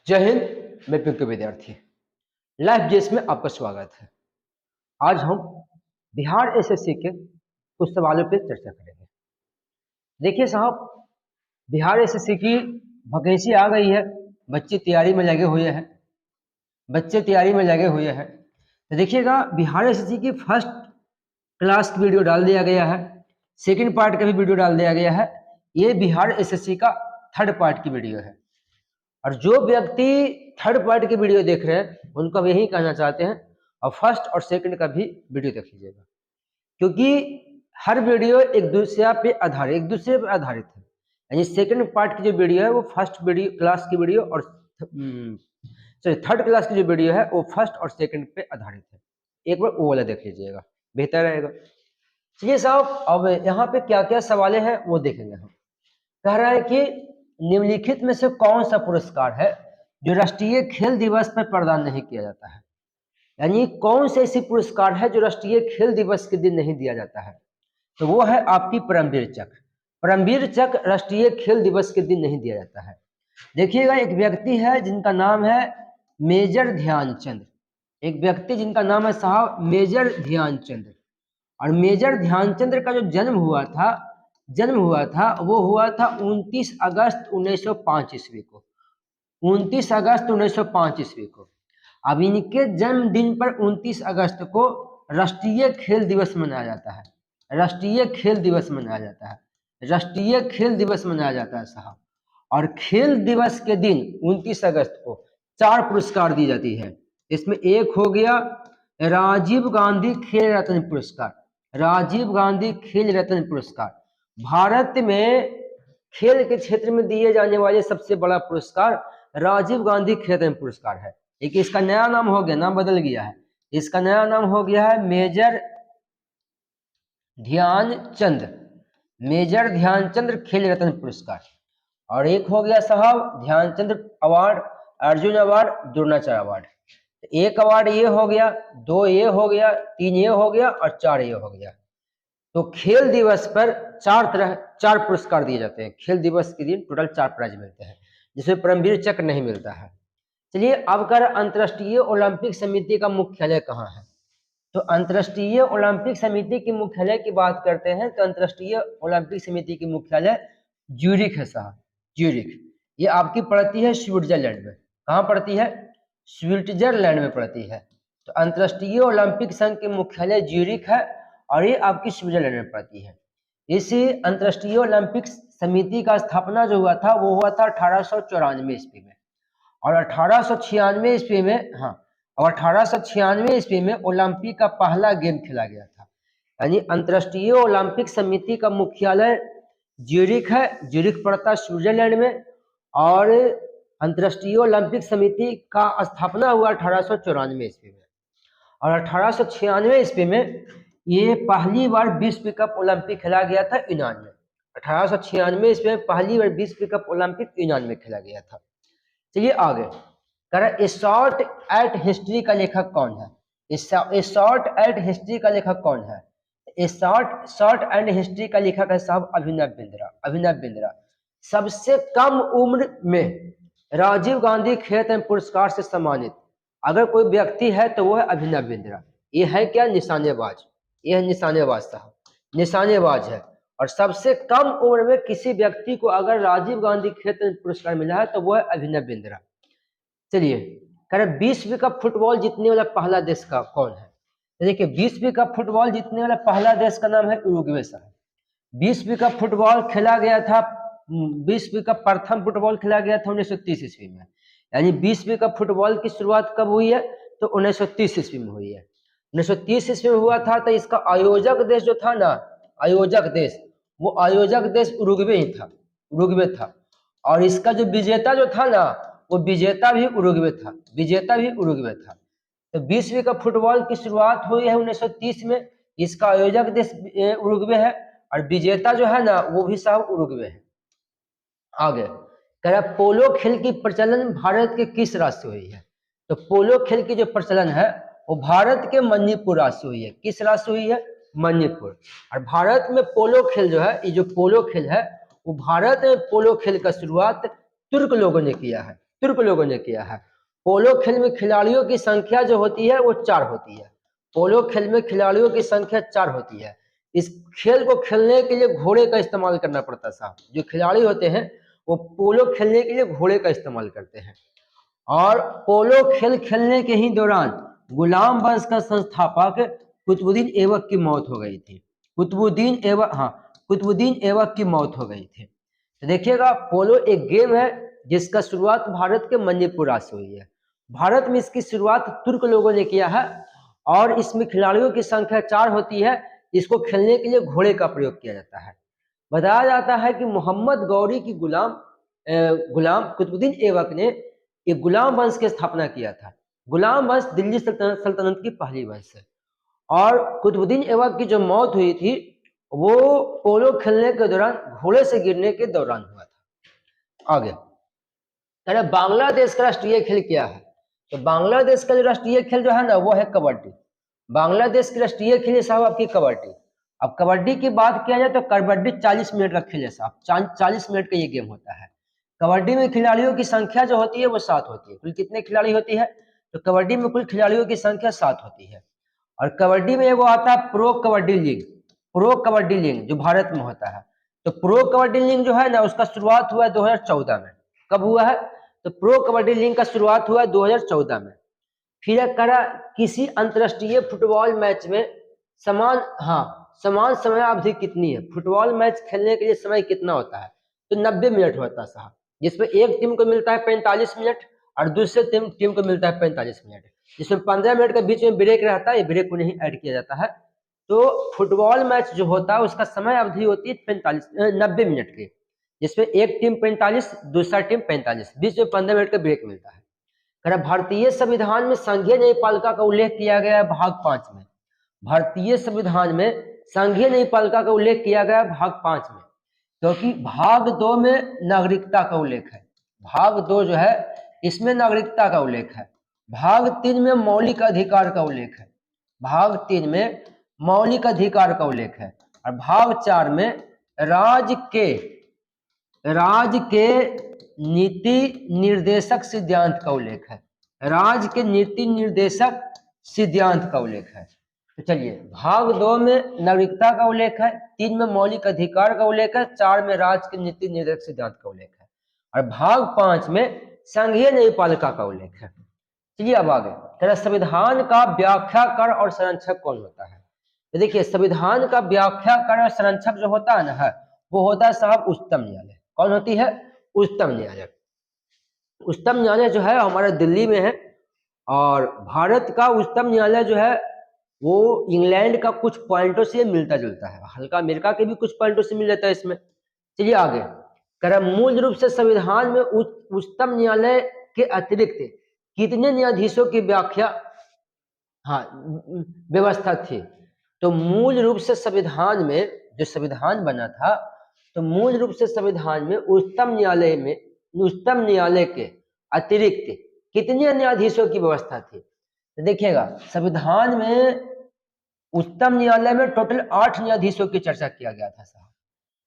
जय हिंद। मैं पिंटू विद्यार्थी लाइफ जेस में आपका स्वागत है। आज हम बिहार एसएससी के कुछ सवालों पर चर्चा करेंगे। देखिए साहब, बिहार एसएससी की वैकेंसी आ गई है। बच्चे तैयारी में लगे हुए हैं। तो देखिएगा, बिहार एसएससी की फर्स्ट क्लास की वीडियो डाल दिया गया है, सेकंड पार्ट का भी वीडियो डाल दिया गया है। ये बिहार एसएससी का थर्ड पार्ट की वीडियो है। और जो व्यक्ति थर्ड पार्ट की वीडियो देख रहे हैं उनको यही कहना चाहते हैं और फर्स्ट और सेकंड का भी वीडियो देख लीजिएगा, क्योंकि हर वीडियो एक दूसरे पे आधारित है। यानी सेकंड पार्ट की जो वीडियो है वो फर्स्ट वीडियो क्लास की वीडियो और थर्ड क्लास की जो वीडियो है वो फर्स्ट और सेकंड पे आधारित है। एक बार वो वाला देख लीजिएगा, बेहतर रहेगा। चलिए साहब, अब यहाँ पे क्या क्या सवालें हैं वो देखेंगे हम। कह रहा है कि निम्नलिखित में से कौन सा पुरस्कार है जो राष्ट्रीय खेल दिवस पर प्रदान नहीं किया जाता है। यानी कौन से ऐसी पुरस्कार है जो राष्ट्रीय खेल दिवस के दिन नहीं दिया जाता है। तो वो है आपकी परमवीर चक्र। परमवीर चक्र राष्ट्रीय खेल दिवस के दिन नहीं दिया जाता है। देखिएगा, एक व्यक्ति है जिनका नाम है मेजर ध्यानचंद। एक व्यक्ति जिनका नाम है साहब मेजर ध्यानचंद। और मेजर ध्यानचंद का जो जन्म हुआ था वो हुआ था 29 अगस्त 1905 ईस्वी को। 29 अगस्त 1905 ईस्वी को। अब इनके जन्मदिन पर 29 अगस्त को राष्ट्रीय खेल दिवस मनाया जाता है। राष्ट्रीय खेल दिवस मनाया जाता है साहब। और खेल दिवस के दिन 29 अगस्त को 4 पुरस्कार दी जाती है। इसमें एक हो गया राजीव गांधी खेल रत्न पुरस्कार। राजीव गांधी खेल रत्न पुरस्कार भारत में खेल के क्षेत्र में दिए जाने वाले सबसे बड़ा पुरस्कार राजीव गांधी खेल रत्न पुरस्कार है। एक इसका नया नाम हो गया, नाम बदल गया है। इसका नया नाम हो गया है मेजर ध्यानचंद खेल रत्न पुरस्कार। और एक हो गया साहब Dhyanchand award, Arjun award, Dronacharya award. एक अवार्ड ये हो गया, 2 ये हो गया, 3 ये हो गया और 4 ये हो गया। तो खेल दिवस पर 4 पुरस्कार दिए जाते हैं। खेल दिवस के दिन टोटल 4 प्राइज मिलते हैं, जिसमें परमवीर चक्र नहीं मिलता है। चलिए, अब कर अंतर्राष्ट्रीय ओलंपिक समिति का मुख्यालय कहाँ है। तो अंतर्राष्ट्रीय ओलंपिक समिति की मुख्यालय की बात करते हैं तो अंतर्राष्ट्रीय ओलंपिक समिति की मुख्यालय ज्यूरिख है साहब। ज्यूरिख ये आपकी पड़ती है स्विट्जरलैंड में। कहाँ पड़ती है? स्विट्जरलैंड में पड़ती है। तो अंतर्राष्ट्रीय ओलंपिक संघ के मुख्यालय ज्यूरिख है और ये आपकी स्विट्जरलैंड में पड़ती है। इस अंतर्राष्ट्रीय ओलंपिक समिति का स्थापना जो हुआ था वो हुआ था 1894 ईस्वी में। और 1896 ईस्वी में ओलंपिक का पहला गेम खेला गया था। यानी अंतर्राष्ट्रीय ओलंपिक समिति का मुख्यालय ज्यूरिख है। ज्यूरिख पड़ता है स्विट्जरलैंड में। और अंतर्राष्ट्रीय ओलंपिक समिति का स्थापना हुआ 1894 ईस्वी में। और 1896 ईस्वी में ये पहली बार विश्व कप ओलंपिक खेला गया था यूनान में। 1896 ईस्वी में पहली बार विश्व कप ओलंपिक यूनान में खेला गया था। चलिए आगे, कह शॉर्ट एट हिस्ट्री का लेखक कौन है। शॉर्ट एट हिस्ट्री का लेखक कौन है? शॉर्ट एंड हिस्ट्री का लेखक है साहब अभिनव बिंद्रा। सबसे कम उम्र में राजीव गांधी खेल रत्न पुरस्कार से सम्मानित अगर कोई व्यक्ति है तो वो है अभिनव बिंद्रा। ये है क्या? निशानेबाज। ये है निशानेबाज साहब, निशानेबाज है। और सबसे कम उम्र में किसी व्यक्ति को अगर राजीव गांधी खेल रत्न पुरस्कार मिला है तो वो है अभिनव बिंद्रा। चलिए, कह रहे विश्व कप फुटबॉल जीतने वाला पहला देश का कौन है। तो देखिए, विश्व कप फुटबॉल जीतने वाला पहला देश का नाम है उरुग्वे साहब। विश्व कप फुटबॉल खेला गया था, विश्व कप प्रथम फुटबॉल खेला गया था 1930 ईस्वी में। यानी विश्व कप फुटबॉल की शुरुआत कब हुई है? तो 1930 ईस्वी में हुई है। 1930 ईस्वी में हुआ था। तो इसका आयोजक देश जो था ना, आयोजक देश उरुग्वे ही था, उरुग्वे था। और इसका जो विजेता जो था ना, वो विजेता भी उरुग्वे था। तो विश्व कप फुटबॉल की शुरुआत हुई है 1930 में। इसका आयोजक देश उरुग्वे है और विजेता जो है ना वो भी साहब उरुग्वे है। आगे कह रहा पोलो खेल की प्रचलन भारत के किस राज्य से हुई है। तो पोलो खेल की जो प्रचलन है वो भारत के मणिपुर राज्य से हुई है। किस राज्य से हुई है? मणिपुर। और भारत में पोलो खेल जो है, ये जो पोलो खेल है वो भारत में पोलो खेल का शुरुआत तुर्क लोगों ने किया है। तुर्क लोगों ने किया है। पोलो खेल में खिलाड़ियों की संख्या जो होती है वो 4 होती है। पोलो खेल में खिलाड़ियों की संख्या 4 होती है। इस खेल को खेलने के लिए घोड़े का इस्तेमाल करना पड़ता साहब। जो खिलाड़ी होते हैं वो पोलो खेलने के लिए घोड़े का इस्तेमाल करते हैं। और पोलो खेल खेलने के ही दौरान गुलाम वंश का संस्थापक कुतुबुद्दीन ऐबक की मौत हो गई थी। कुतुबुद्दीन ऐबक की मौत हो गई थी। तो देखिएगा, पोलो एक गेम है जिसका शुरुआत भारत के मणिपुरा से हुई है। भारत में इसकी शुरुआत तुर्क लोगों ने किया है और इसमें खिलाड़ियों की संख्या 4 होती है। इसको खेलने के लिए घोड़े का प्रयोग किया जाता है। बताया जाता है कि मोहम्मद गौरी की गुलाम कुतुबुद्दीन ऐबक ने एक गुलाम वंश की स्थापना किया था। गुलाम वंश दिल्ली सल्तनत की पहली वंश है। और कुतुबुद्दीन ऐबक की जो मौत हुई थी वो पोलो खेलने के दौरान घोड़े से गिरने के दौरान हुआ था। आगे बांग्लादेश का राष्ट्रीय खेल क्या है? तो बांग्लादेश का जो राष्ट्रीय खेल जो है ना वो है कबड्डी। बांग्लादेश की राष्ट्रीय खेल है साहब आपकी कबड्डी। अब कबड्डी की बात किया जाए तो कबड्डी 40 मिनट का खेल है साहब। 40 मिनट का ये गेम होता है। कबड्डी में खिलाड़ियों की संख्या जो होती है वो 7 होती है। कुल कितने खिलाड़ी होती है? तो कबड्डी में कुल खिलाड़ियों की संख्या 7 होती है। और कबड्डी में वो आता है प्रो कबड्डी लीग जो भारत में होता है। तो प्रो कबड्डी लीग जो है ना उसका शुरुआत हुआ है 2014 में। कब हुआ है? तो प्रो कबड्डी लीग का शुरुआत हुआ है 2014 में। फिर करा किसी अंतरराष्ट्रीय फुटबॉल मैच में समान समय अवधि कितनी है? फुटबॉल मैच खेलने के लिए समय कितना होता है? तो 90 मिनट होता है साहब, जिसमें एक टीम को मिलता है 45 मिनट और दूसरे टीम को मिलता है 45 मिनट, जिसमें 15 मिनट के बीच में ब्रेक रहता है। ये ब्रेक को नहीं ऐड किया जाता है। तो फुटबॉल मैच जो होता है उसका समय अवधि होती है 90 मिनट की, जिसमें एक टीम 45 दूसरा टीम 45, बीच में 15 मिनट का ब्रेक मिलता है। भारतीय संविधान में संघीय न्यायपालिका का उल्लेख किया गया है भाग 5 में। भारतीय संविधान में संघीय न्यायपालिका का उल्लेख किया गया है भाग 5 में, क्योंकि भाग 2 में नागरिकता का उल्लेख है। भाग 2 जो है इसमें नागरिकता का उल्लेख है। भाग 3 में मौलिक अधिकार का उल्लेख है। भाग 3 में मौलिक अधिकार का उल्लेख है। और भाग 4 में राज्य के नीति निर्देशक सिद्धांत का उल्लेख है। राज्य के नीति निर्देशक सिद्धांत का उल्लेख है। तो चलिए, भाग 2 में नागरिकता का उल्लेख है, 3 में मौलिक अधिकार का उल्लेख है, 4 में राज्य के नीति निर्देशक सिद्धांत का उल्लेख है और भाग 5 में संघीय न्यायपालिका का उल्लेख है। चलिए अब आगे, तेरा संविधान का व्याख्याकार और संरक्षक कौन होता है? तो देखिए, संविधान का व्याख्याकार और संरक्षक जो होता है ना वो होता है साहब उच्चतम न्यायालय। कौन होती है? उच्चतम न्यायालय। उच्चतम न्यायालय जो है हमारे दिल्ली में है। और भारत का उच्चतम न्यायालय जो है वो इंग्लैंड का कुछ पॉइंटों से मिलता जुलता है, हल्का अमेरिका के भी कुछ पॉइंटों से मिल जाता है इसमें। चलिए आगे, कह मूल रूप से संविधान में उच्चतम न्यायालय के अतिरिक्त कितने न्यायाधीशों की व्यवस्था थी? तो मूल रूप से संविधान में जो संविधान बना था तो मूल रूप से संविधान में उच्चतम न्यायालय के अतिरिक्त कितने न्यायाधीशों की व्यवस्था थी? तो देखिएगा, संविधान में उच्चतम न्यायालय में टोटल 8 न्यायाधीशों की चर्चा किया गया था साहब,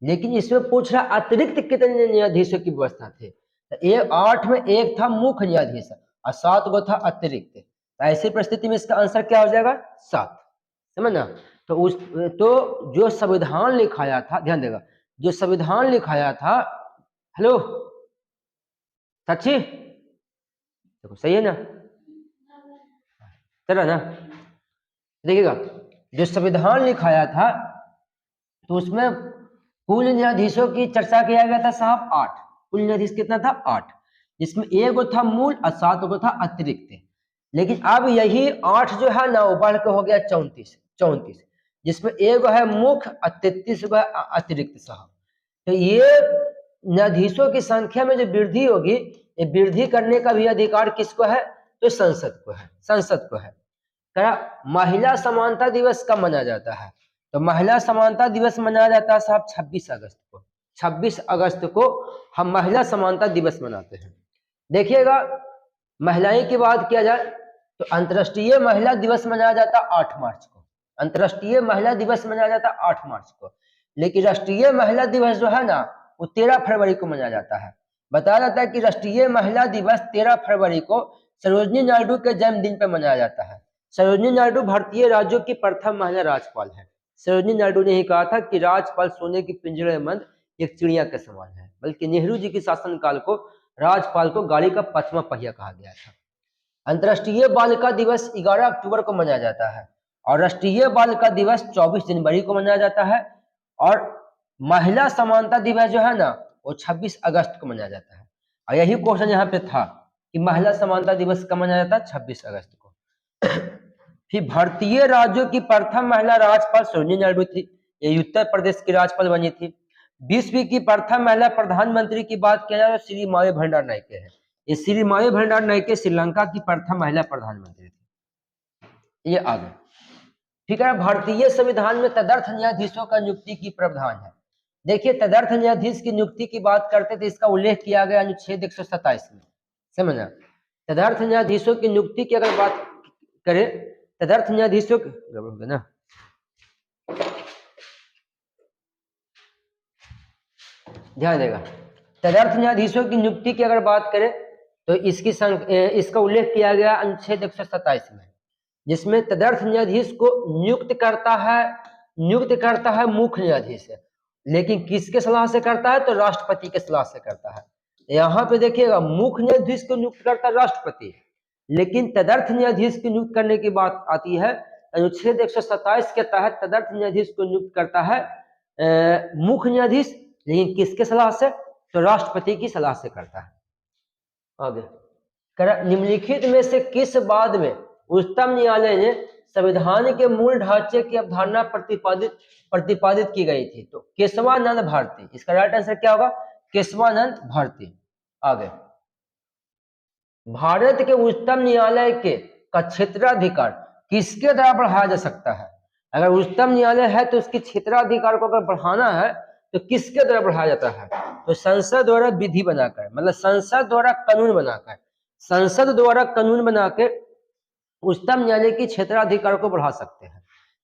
लेकिन इसमें पूछ रहा अतिरिक्त कितने न्यायाधीशों की व्यवस्था थे? तो 8 में एक था मुख्य न्यायाधीश और 7 गो था अतिरिक्त। तो ऐसी परिस्थिति में इसका आंसर क्या हो जाएगा? 7। समझना? तो जो संविधान लिखाया था, ध्यान देगा, जो संविधान लिखाया था, हेलो साक्षी, देखो सही है ना, चला ना? देखिएगा, जो संविधान लिखाया था तो उसमें कुल न्यायाधीशों की चर्चा किया गया था साहब 8। कुल न्यायाधीश कितना था? 8, जिसमें एक गो था मूल और 7 गो था अतिरिक्त। लेकिन अब यही 8 जो है ना वो बढ़ के हो गया 34, जिसमें एक गो है मुख्य और 33 गो है अतिरिक्त साहब। तो ये न्यायाधीशों की संख्या में जो वृद्धि होगी, ये वृद्धि करने का भी अधिकार किसको है? तो संसद को है। महिला समानता दिवस कब मनाया जाता है? तो महिला समानता दिवस मनाया जाता है साहब 26 अगस्त को। 26 अगस्त को हम महिला समानता दिवस मनाते हैं। देखिएगा, महिलाएं की बात किया जाए तो अंतर्राष्ट्रीय महिला दिवस मनाया जाता है 8 मार्च को। अंतर्राष्ट्रीय महिला दिवस मनाया जाता है 8 मार्च को, लेकिन राष्ट्रीय महिला दिवस जो है ना वो 13 फरवरी को मनाया जाता है। बताया जाता है कि राष्ट्रीय महिला दिवस 13 फरवरी को सरोजिनी नायडू के जन्मदिन पर मनाया जाता है। सरोजिनी नायडू भारतीय राज्यों की प्रथम महिला राज्यपाल है। सरोजिनी नायडू ने ही कहा था कि राज्यपाल सोने की पिंजरे में बंद एक चिड़िया के समान है, बल्कि नेहरू जी के शासनकाल को राज्यपाल को गाड़ी का पांचवा पहिया कहा गया था। अंतर्राष्ट्रीय बालिका दिवस 11 अक्टूबर को मनाया जाता है और राष्ट्रीय बालिका दिवस 24 जनवरी को मनाया जाता है। और महिला समानता दिवस जो है ना वो 26 अगस्त को मनाया जाता है। और यही क्वेश्चन यहाँ पे था कि महिला समानता दिवस कब मनाया जाता है? 26 अगस्त को। फिर भारतीय राज्यों की प्रथम महिला राज्यपाल सरोजिनी नायडू थी, ये उत्तर प्रदेश की राज्यपाल बनी थी। विश्व की प्रथम महिला प्रधानमंत्री की बात किया जाए तो श्री मावे भंडार नायके है। ये श्री मावे भंडार नायके श्रीलंका की प्रथम महिला प्रधानमंत्री थी। ये आगे ठीक है। भारतीय संविधान में तदर्थ न्यायाधीशों का नियुक्ति की प्रावधान है। देखिए तदर्थ न्यायाधीश की नियुक्ति की बात करते थे, इसका उल्लेख किया गया अनुच्छेद 127 में, समझना। तदर्थ न्यायाधीशों की नियुक्ति की अगर बात करें, तदर्थ न्यायाधीशों ना ध्यान देगा, तदर्थ न्यायाधीशों की नियुक्ति की अगर बात करें तो इसका उल्लेख किया गया अनुच्छेद 127 में, जिसमें तदर्थ न्यायाधीश को नियुक्त करता है मुख्य न्यायाधीश है, लेकिन किसके सलाह से करता है? तो राष्ट्रपति के सलाह से करता है। यहाँ पे देखिएगा मुख्य न्यायाधीश को नियुक्त करता है राष्ट्रपति, लेकिन तदर्थ न्यायाधीश की नियुक्त करने की बात आती है अनुच्छेद 127 के तहत तदर्थ न्यायाधीश को नियुक्त करता है मुख्य न्यायाधीश, लेकिन किसके सलाह से? तो राष्ट्रपति की सलाह से करता है। आगे निम्नलिखित में से किस बाद में उच्चतम न्यायालय ने संविधान के मूल ढांचे की अवधारणा प्रतिपादित की गई थी? तो केशवानंद भारती। इसका राइट आंसर क्या होगा? केशवानंद भारती। आगे भारत के उच्चतम न्यायालय का क्षेत्राधिकार किसके द्वारा बढ़ाया जा सकता है? अगर उच्चतम न्यायालय है तो उसके क्षेत्राधिकार को अगर बढ़ाना है तो किसके द्वारा बढ़ाया जाता है? तो संसद द्वारा विधि बनाकर, मतलब संसद द्वारा कानून बनाकर उच्चतम न्यायालय की क्षेत्राधिकार को बढ़ा सकते हैं।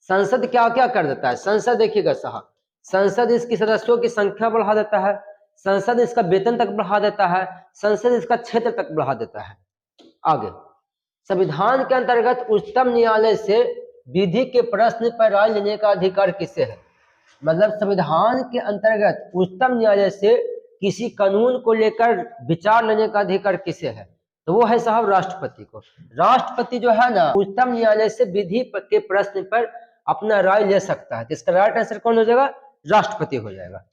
संसद क्या क्या कर देता है? संसद देखिएगा साहब, संसद इसकी सदस्यों की संख्या बढ़ा देता है, संसद इसका वेतन तक बढ़ा देता है, संसद इसका क्षेत्र तक बढ़ा देता है। आगे संविधान के अंतर्गत उच्चतम न्यायालय से विधि के प्रश्न पर राय लेने का अधिकार किसे है? मतलब संविधान के अंतर्गत उच्चतम न्यायालय से किसी कानून को लेकर विचार लेने का अधिकार किसे है? तो वो है साहब राष्ट्रपति को। राष्ट्रपति जो है ना उच्चतम न्यायालय से विधि के प्रश्न पर अपना राय ले सकता है। तो इसका राइट आंसर कौन हो जाएगा? राष्ट्रपति हो जाएगा।